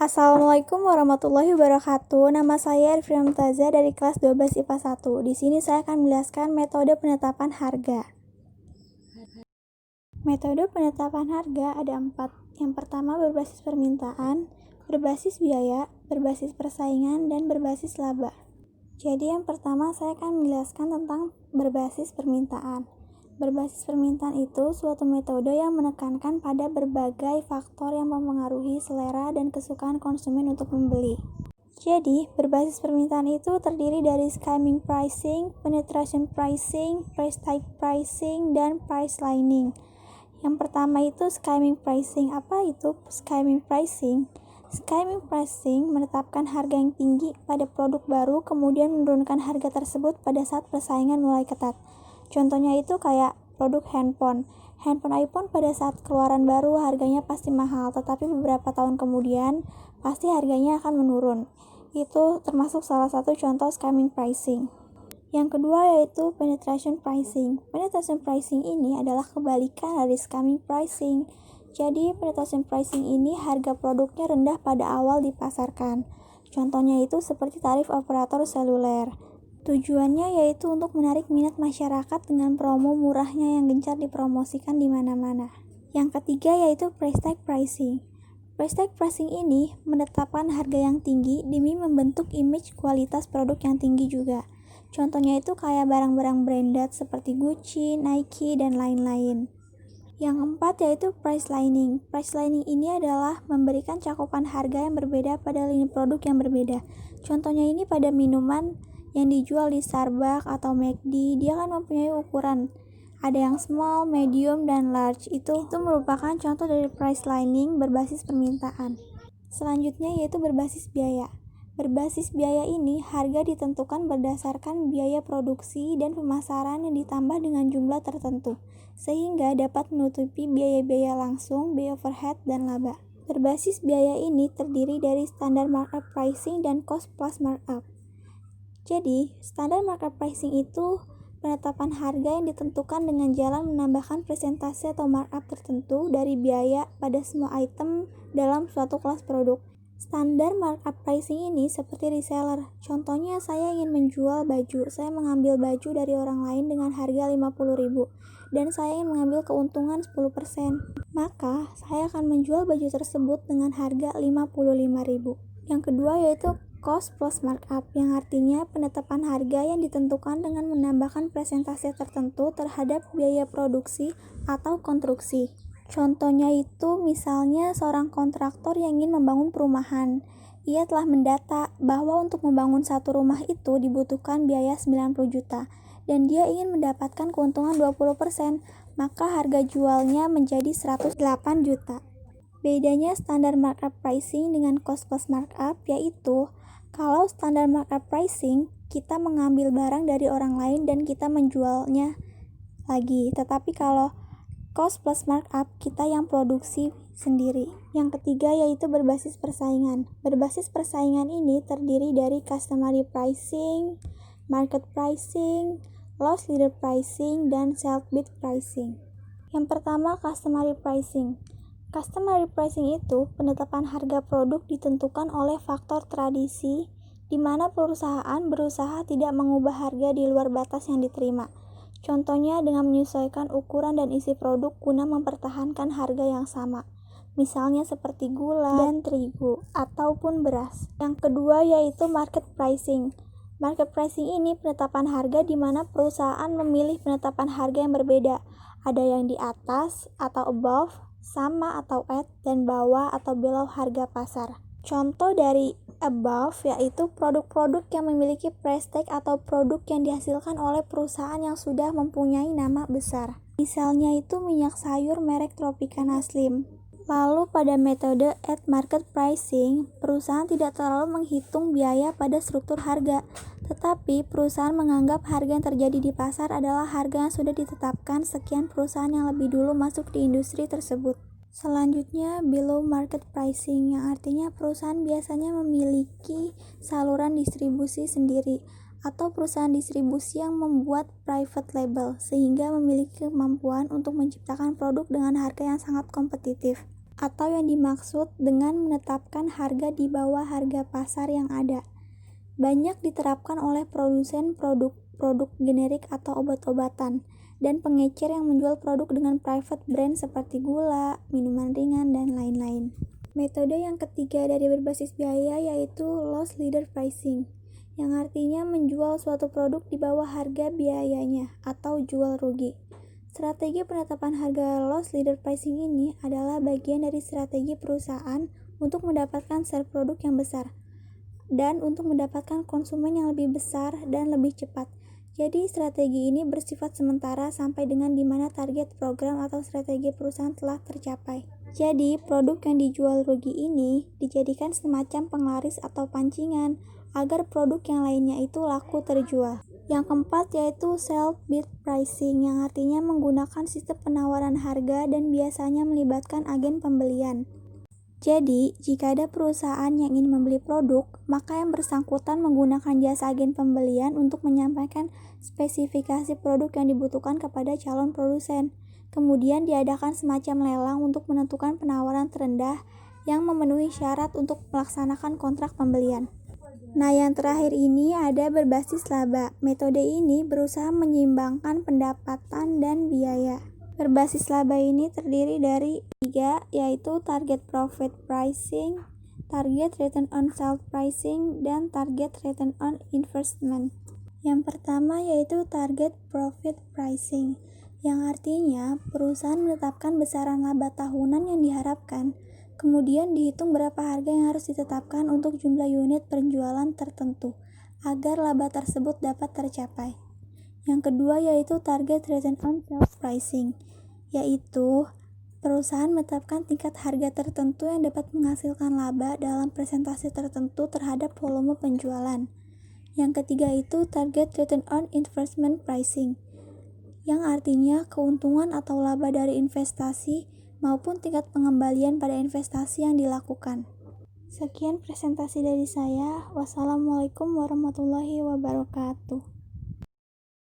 Assalamualaikum warahmatullahi wabarakatuh. Nama saya Arifin Mumtazah dari kelas 12 IPA 1. Di sini saya akan menjelaskan metode penetapan harga. Metode penetapan harga ada 4. Yang pertama berbasis permintaan, berbasis biaya, berbasis persaingan, dan berbasis laba. Jadi yang pertama saya akan menjelaskan tentang berbasis permintaan. Berbasis permintaan itu suatu metode yang menekankan pada berbagai faktor yang mempengaruhi selera dan kesukaan konsumen untuk membeli. Jadi, berbasis permintaan itu terdiri dari skimming pricing, penetration pricing, price tag pricing, dan price lining. Yang pertama itu skimming pricing. Apa itu skimming pricing? Skimming pricing menetapkan harga yang tinggi pada produk baru, kemudian menurunkan harga tersebut pada saat persaingan mulai ketat. Contohnya itu kayak produk handphone. Handphone iPhone pada saat keluaran baru harganya pasti mahal, tetapi beberapa tahun kemudian pasti harganya akan menurun. Itu termasuk salah satu contoh skimming pricing. Yang kedua yaitu penetration pricing. Penetration pricing ini adalah kebalikan dari skimming pricing. Jadi penetration pricing ini harga produknya rendah pada awal dipasarkan. Contohnya itu seperti tarif operator seluler. Tujuannya yaitu untuk menarik minat masyarakat dengan promo murahnya yang gencar dipromosikan di mana-mana. Yang ketiga yaitu price tag pricing. Price tag pricing ini menetapkan harga yang tinggi demi membentuk image kualitas produk yang tinggi juga. Contohnya itu kayak barang-barang branded seperti Gucci, Nike, dan lain-lain. Yang keempat yaitu price lining. Price lining ini adalah memberikan cakupan harga yang berbeda pada lini produk yang berbeda. Contohnya ini pada minuman yang dijual di Starbucks atau McD, dia kan mempunyai ukuran. Ada yang small, medium, dan large. Itu merupakan contoh dari price lining berbasis permintaan. Selanjutnya yaitu berbasis biaya. Berbasis biaya ini harga ditentukan berdasarkan biaya produksi dan pemasaran yang ditambah dengan jumlah tertentu, sehingga dapat menutupi biaya-biaya langsung, biaya overhead, dan laba. Berbasis biaya ini terdiri dari standar markup pricing dan cost plus markup. Jadi, standar markup pricing itu penetapan harga yang ditentukan dengan jalan menambahkan presentasi atau markup tertentu dari biaya pada semua item dalam suatu kelas produk. Standar markup pricing ini seperti reseller. Contohnya saya ingin menjual baju, saya mengambil baju dari orang lain dengan harga 50.000 dan saya ingin mengambil keuntungan 10%. Maka, saya akan menjual baju tersebut dengan harga 55.000. Yang kedua yaitu cost plus markup, yang artinya penetapan harga yang ditentukan dengan menambahkan presentasi tertentu terhadap biaya produksi atau konstruksi. Contohnya itu misalnya seorang kontraktor yang ingin membangun perumahan. Ia telah mendata bahwa untuk membangun satu rumah itu dibutuhkan biaya 90 juta dan dia ingin mendapatkan keuntungan 20%, maka harga jualnya menjadi 108 juta. Bedanya standar markup pricing dengan cost plus markup yaitu kalau standar markup pricing, kita mengambil barang dari orang lain dan kita menjualnya lagi. Tetapi kalau cost plus markup, kita yang produksi sendiri. Yang ketiga yaitu berbasis persaingan. Berbasis persaingan ini terdiri dari customary pricing, market pricing, loss leader pricing, dan sell bid pricing. Yang pertama, customary pricing. Customary pricing itu penetapan harga produk ditentukan oleh faktor tradisi di mana perusahaan berusaha tidak mengubah harga di luar batas yang diterima. Contohnya dengan menyesuaikan ukuran dan isi produk guna mempertahankan harga yang sama. Misalnya seperti gula dan terigu ataupun beras. Yang kedua yaitu market pricing. Market pricing ini penetapan harga di mana perusahaan memilih penetapan harga yang berbeda. Ada yang di atas atau above, sama atau at, dan bawah atau below harga pasar. Contoh dari above yaitu produk-produk yang memiliki price tag atau produk yang dihasilkan oleh perusahaan yang sudah mempunyai nama besar. Misalnya itu minyak sayur merek Tropicana Slim. Lalu pada metode at market pricing, perusahaan tidak terlalu menghitung biaya pada struktur harga, tetapi perusahaan menganggap harga yang terjadi di pasar adalah harga yang sudah ditetapkan sekian perusahaan yang lebih dulu masuk di industri tersebut. Selanjutnya, below market pricing, yang artinya perusahaan biasanya memiliki saluran distribusi sendiri atau perusahaan distribusi yang membuat private label sehingga memiliki kemampuan untuk menciptakan produk dengan harga yang sangat kompetitif. atau yang dimaksud dengan menetapkan harga di bawah harga pasar yang ada. Banyak diterapkan oleh produsen produk generik atau obat-obatan dan pengecer yang menjual produk dengan private brand seperti gula, minuman ringan, dan lain-lain. Metode yang ketiga dari berbasis biaya yaitu loss leader pricing, yang artinya menjual suatu produk di bawah harga biayanya atau jual rugi. Strategi penetapan harga loss leader pricing ini adalah bagian dari strategi perusahaan untuk mendapatkan share produk yang besar dan untuk mendapatkan konsumen yang lebih besar dan lebih cepat. Jadi strategi ini bersifat sementara sampai dengan di mana target program atau strategi perusahaan telah tercapai. Jadi produk yang dijual rugi ini dijadikan semacam penglaris atau pancingan agar produk yang lainnya itu laku terjual. Yang keempat yaitu self-bid pricing, yang artinya menggunakan sistem penawaran harga dan biasanya melibatkan agen pembelian. Jadi, jika ada perusahaan yang ingin membeli produk, maka yang bersangkutan menggunakan jasa agen pembelian untuk menyampaikan spesifikasi produk yang dibutuhkan kepada calon produsen. Kemudian diadakan semacam lelang untuk menentukan penawaran terendah yang memenuhi syarat untuk melaksanakan kontrak pembelian. Nah, yang terakhir ini ada berbasis laba. Metode ini berusaha menyeimbangkan pendapatan dan biaya. Berbasis laba ini terdiri dari 3, yaitu target profit pricing, target return on sales pricing, dan target return on investment. Yang pertama yaitu target profit pricing, yang artinya perusahaan menetapkan besaran laba tahunan yang diharapkan, kemudian dihitung berapa harga yang harus ditetapkan untuk jumlah unit penjualan tertentu, agar laba tersebut dapat tercapai. Yang kedua yaitu target return on sales pricing, yaitu perusahaan menetapkan tingkat harga tertentu yang dapat menghasilkan laba dalam presentasi tertentu terhadap volume penjualan. Yang ketiga itu target return on investment pricing, yang artinya keuntungan atau laba dari investasi maupun tingkat pengembalian pada investasi yang dilakukan. Sekian presentasi dari saya. Wassalamualaikum warahmatullahi wabarakatuh.